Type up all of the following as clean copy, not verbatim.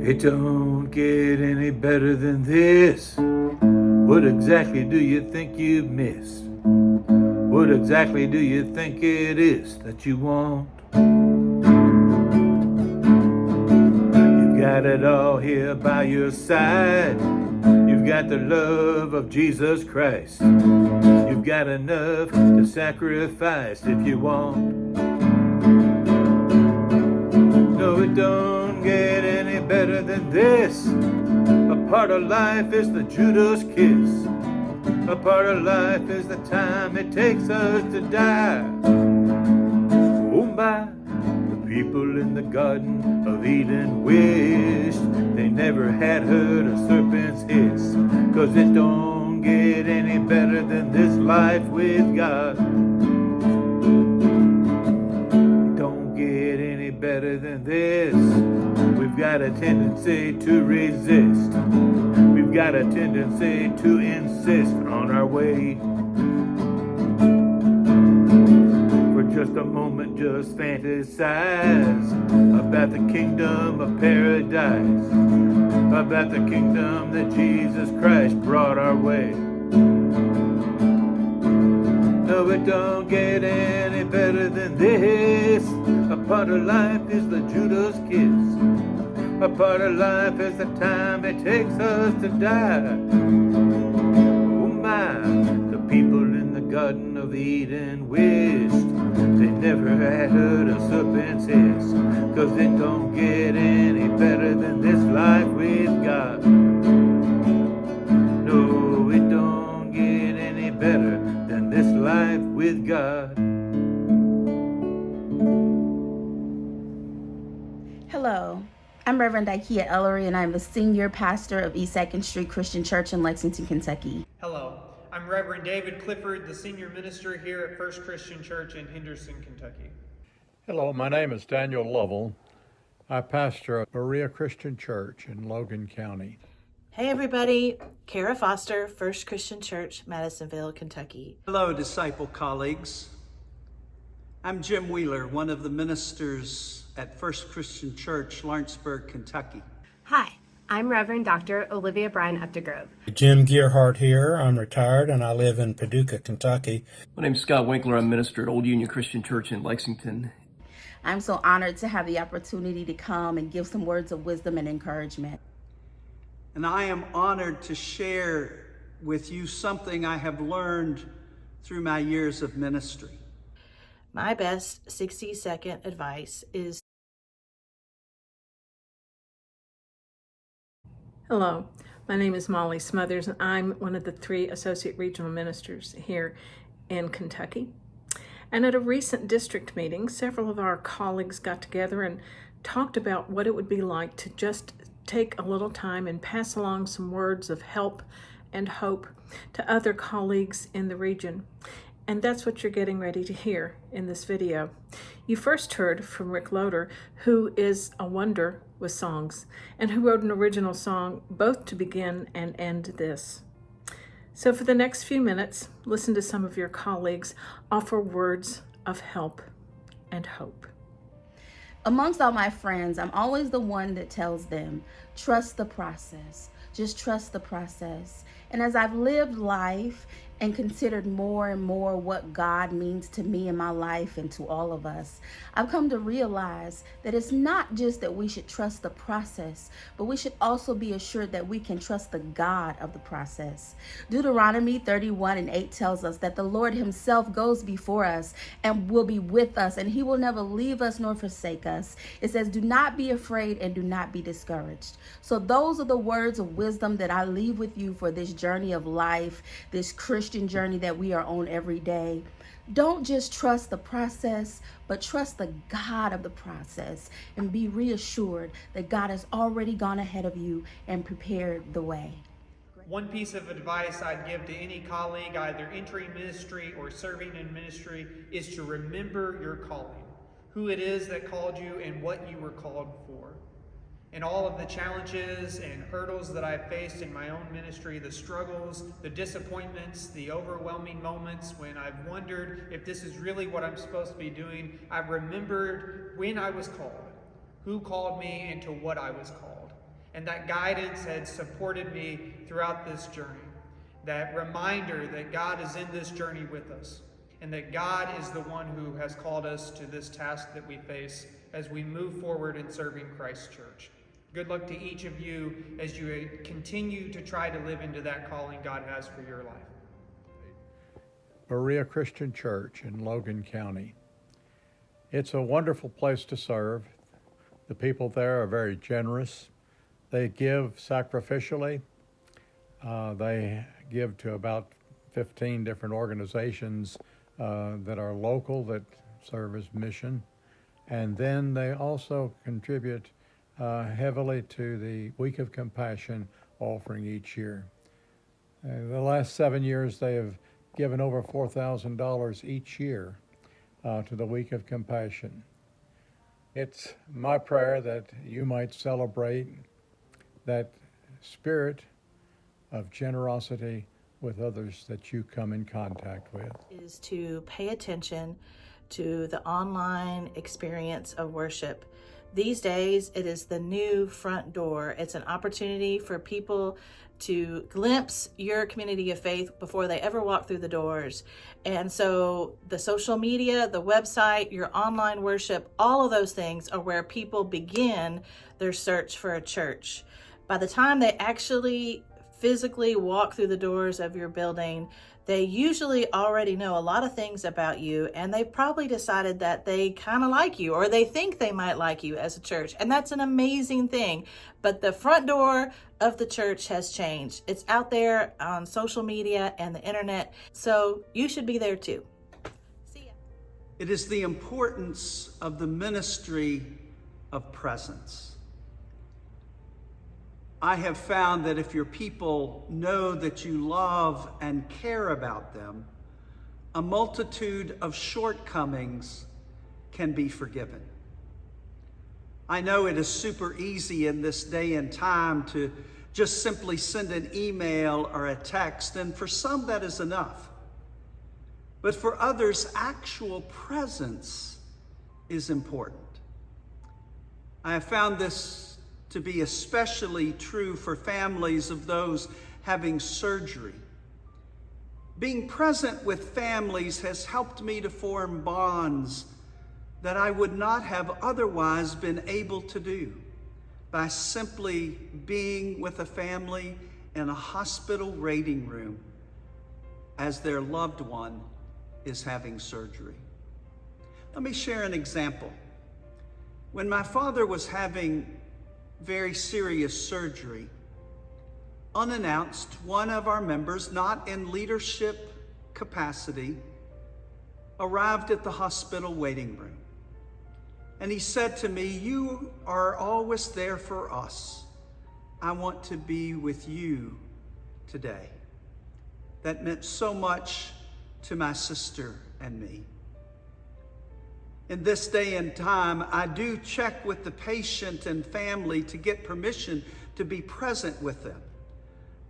It don't get any better than this. What exactly do you think you've missed? What exactly do you think it is that you want? You've got it all here by your side. You've got the love of Jesus Christ. You've got enough to sacrifice if you want. No, it don't get any better than this. A part of life is the Judas kiss. A part of life is the time it takes us to die. Oh my, the people in the Garden of Eden wished they never had heard a serpent's hiss. 'Cause it don't get any better than this life with God. It don't get any better than this. We've got a tendency to resist. We've got a tendency to insist on our way. For just a moment, just fantasize about the kingdom of paradise, about the kingdom that Jesus Christ brought our way. No, it don't get any better than this. A part of life is the Judas kiss. A part of life is the time it takes us to die. Oh my, the people in the Garden of Eden wished they never had heard a serpent's hiss. 'Cause it don't get any better than this life with God. No, it don't get any better than this life with God. Hello, I'm Reverend Dikiea Elery, and I'm the senior pastor of East 2nd Street Christian Church in Lexington, Kentucky. Hello, I'm Reverend David Clifford, the senior minister here at First Christian Church in Henderson, Kentucky. Hello, my name is Daniel Lovell. I pastor a Berea Christian Church in Logan County. Hey everybody, Kara Foster, First Christian Church, Madisonville, Kentucky. Hello, disciple colleagues. I'm Jim Wheeler, one of the ministers at First Christian Church, Lawrenceburg, Kentucky. Hi, I'm Reverend Dr. Olivia Bryan Updegrove. Jim Gearheart here. I'm retired and I live in Paducah, Kentucky. My name's Scott Winkler. I'm minister at Old Union Christian Church in Lexington. I'm so honored to have the opportunity to come and give some words of wisdom and encouragement. And I am honored to share with you something I have learned through my years of ministry. My best 60-second advice is... Hello, my name is Molly Smothers, and I'm one of the 3 associate regional ministers here in Kentucky. And at a recent district meeting, several of our colleagues got together and talked about what it would be like to just take a little time and pass along some words of help and hope to other colleagues in the region. And that's what you're getting ready to hear in this video. You first heard from Rick Loader, who is a wonder with songs, and who wrote an original song both to begin and end this. So for the next few minutes, listen to some of your colleagues offer words of help and hope. Amongst all my friends, I'm always the one that tells them, trust the process. Just trust the process. And as I've lived life and considered more and more what God means to me in my life and to all of us, I've come to realize that it's not just that we should trust the process, but we should also be assured that we can trust the God of the process. Deuteronomy 31:8 tells us that the Lord himself goes before us and will be with us, and he will never leave us nor forsake us. It says, do not be afraid and do not be discouraged. So those are the words of wisdom that I leave with you for this journey of life, this Christian journey that we are on every day. Don't just trust the process, but trust the God of the process, and be reassured that God has already gone ahead of you and prepared the way. One piece of advice I'd give to any colleague, either entering ministry or serving in ministry, is to remember your calling, who it is that called you and what you were called for. And all of the challenges and hurdles that I've faced in my own ministry, the struggles, the disappointments, the overwhelming moments when I've wondered if this is really what I'm supposed to be doing, I've remembered when I was called, who called me, and to what I was called. And that guidance had supported me throughout this journey. That reminder that God is in this journey with us, and that God is the one who has called us to this task that we face as we move forward in serving Christ's church. Good luck to each of you as you continue to try to live into that calling God has for your life. Berea Christian Church in Logan County. It's a wonderful place to serve. The people there are very generous. They give sacrificially. They give to about 15 different organizations that are local that serve as mission. And then they also contribute heavily to the Week of Compassion offering each year. The last 7 years they have given over $4,000 each year to the Week of Compassion. It's my prayer that you might celebrate that spirit of generosity with others that you come in contact with. Is to pay attention to the online experience of worship. These days, it is the new front door. It's an opportunity for people to glimpse your community of faith before they ever walk through the doors. And so the social media, the website, your online worship, all of those things are where people begin their search for a church. By the time they actually physically walk through the doors of your building, they usually already know a lot of things about you, and they've probably decided that they kind of like you, or they think they might like you as a church. And that's an amazing thing. But the front door of the church has changed. It's out there on social media and the internet. So you should be there too. See ya. It is the importance of the ministry of presence. I have found that if your people know that you love and care about them, a multitude of shortcomings can be forgiven. I know it is super easy in this day and time to just simply send an email or a text, and for some that is enough. But for others, actual presence is important. I have found this to be especially true for families of those having surgery. Being present with families has helped me to form bonds that I would not have otherwise been able to do by simply being with a family in a hospital waiting room as their loved one is having surgery. Let me share an example. When my father was having very serious surgery, unannounced, one of our members, not in leadership capacity, arrived at the hospital waiting room. And he said to me, "You are always there for us. I want to be with you today." That meant so much to my sister and me. In this day and time, I do check with the patient and family to get permission to be present with them.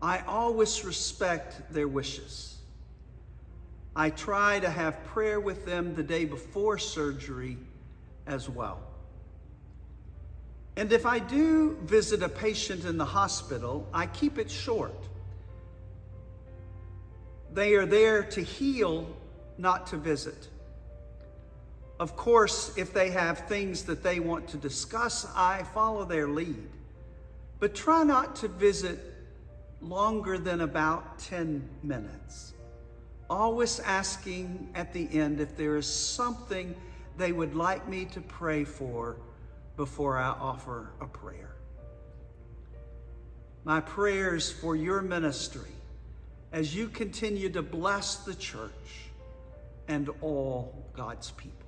I always respect their wishes. I try to have prayer with them the day before surgery as well. And if I do visit a patient in the hospital, I keep it short. They are there to heal, not to visit. Of course, if they have things that they want to discuss, I follow their lead. But try not to visit longer than about 10 minutes. Always asking at the end if there is something they would like me to pray for before I offer a prayer. My prayers for your ministry as you continue to bless the church and all God's people.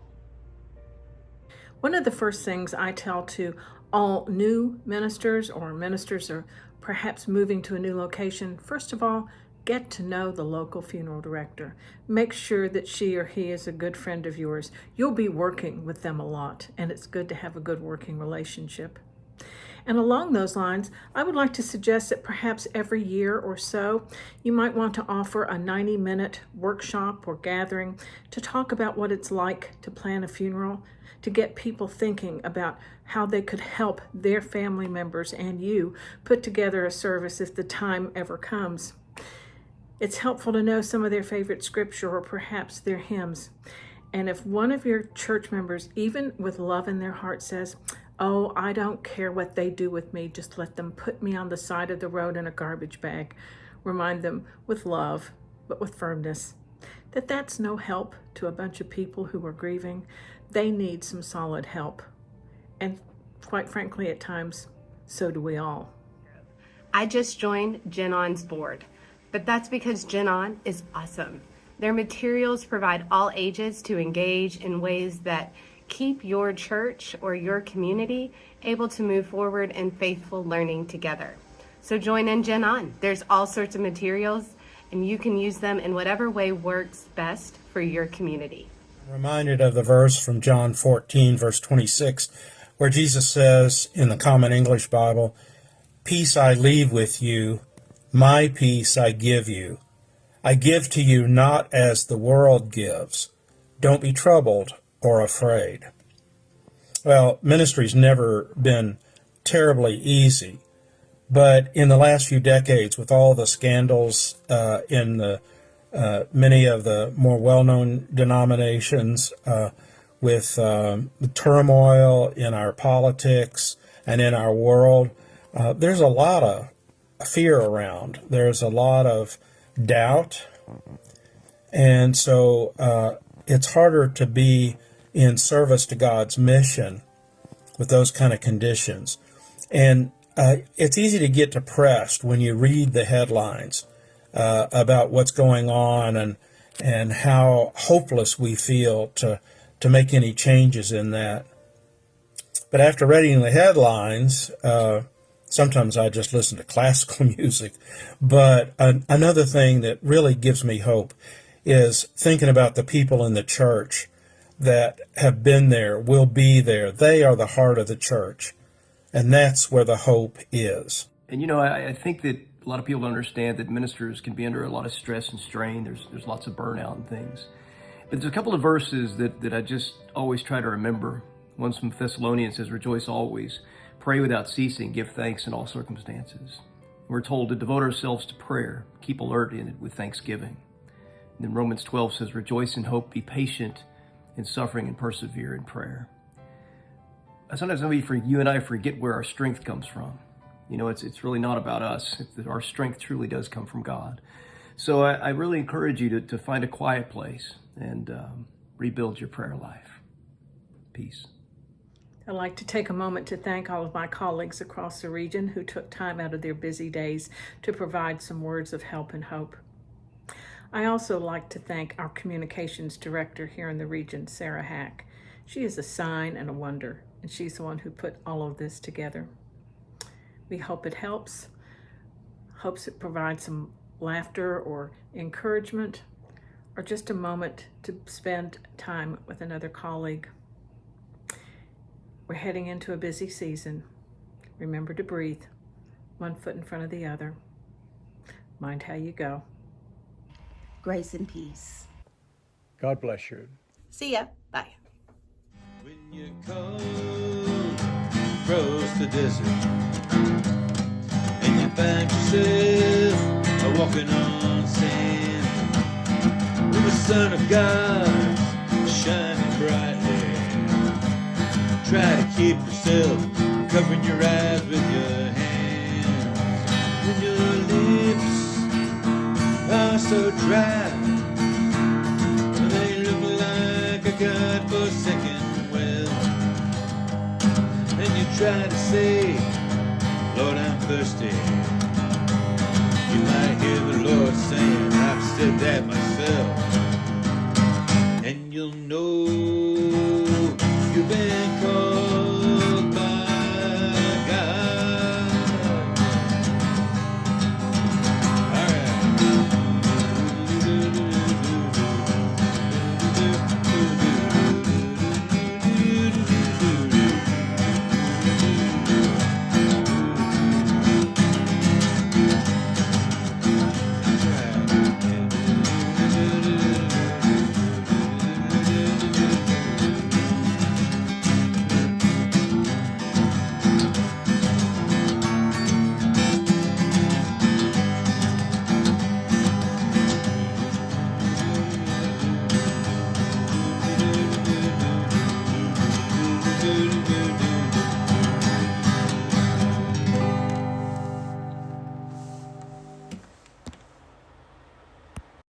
One of the first things I tell to all new ministers or ministers or perhaps moving to a new location, first of all, get to know the local funeral director. Make sure that she or he is a good friend of yours. You'll be working with them a lot, and it's good to have a good working relationship. And along those lines, I would like to suggest that perhaps every year or so, you might want to offer a 90-minute workshop or gathering to talk about what it's like to plan a funeral, to get people thinking about how they could help their family members and you put together a service if the time ever comes. It's helpful to know some of their favorite scripture or perhaps their hymns. And if one of your church members, even with love in their heart, says, "Oh, I don't care what they do with me, just let them put me on the side of the road in a garbage bag," remind them with love, but with firmness, that that's no help to a bunch of people who are grieving. They need some solid help. And quite frankly, at times, so do we all. I just joined Gen On's board, but that's because Gen On is awesome. Their materials provide all ages to engage in ways that keep your church or your community able to move forward in faithful learning together. So join in Gen On. There's all sorts of materials, and you can use them in whatever way works best for your community. I'm reminded of the verse from John 14, verse 26, where Jesus says in the Common English Bible, "Peace I leave with you, my peace I give you. I give to you not as the world gives. Don't be troubled or afraid." Well, ministry's never been terribly easy, but in the last few decades, with all the scandals in the many of the more well-known denominations, with the turmoil in our politics and in our world, there's a lot of fear around. There's a lot of doubt, and so it's harder to be in service to God's mission with those kind of conditions. And it's easy to get depressed when you read the headlines about what's going on and how hopeless we feel to make any changes in that. But after reading the headlines, sometimes I just listen to classical music. But another thing that really gives me hope is thinking about the people in the church that have been there, will be there. They are the heart of the church. And that's where the hope is. And you know, I think that a lot of people don't understand that ministers can be under a lot of stress and strain. There's lots of burnout and things. But there's a couple of verses that I just always try to remember. One's from Thessalonians, says, "Rejoice always, pray without ceasing, give thanks in all circumstances." We're told to devote ourselves to prayer, keep alert in it with thanksgiving. And then Romans 12 says, "Rejoice in hope, be patient in suffering, and persevere in prayer." Sometimes you and I forget where our strength comes from. You know, it's really not about us. Our strength truly does come from God. So I really encourage you to find a quiet place and rebuild your prayer life. Peace. I'd like to take a moment to thank all of my colleagues across the region who took time out of their busy days to provide some words of help and hope. I also like to thank our communications director here in the region, Sarah Hack. She is a sign and a wonder, and she's the one who put all of this together. We hope it helps, hopes it provides some laughter or encouragement, or just a moment to spend time with another colleague. We're heading into a busy season. Remember to breathe, one foot in front of the other. Mind how you go. Grace and peace. God bless you. See ya. Bye. When you're cold across the desert and you find yourself walking on sand, with the Son of God shining brightly, try to keep yourself covering your eyes with your hands. When your lips are so dry, they look like a God-forsaken well, and you try to say, "Lord, I'm thirsty." You might hear the Lord saying, "I've said that myself," and you'll know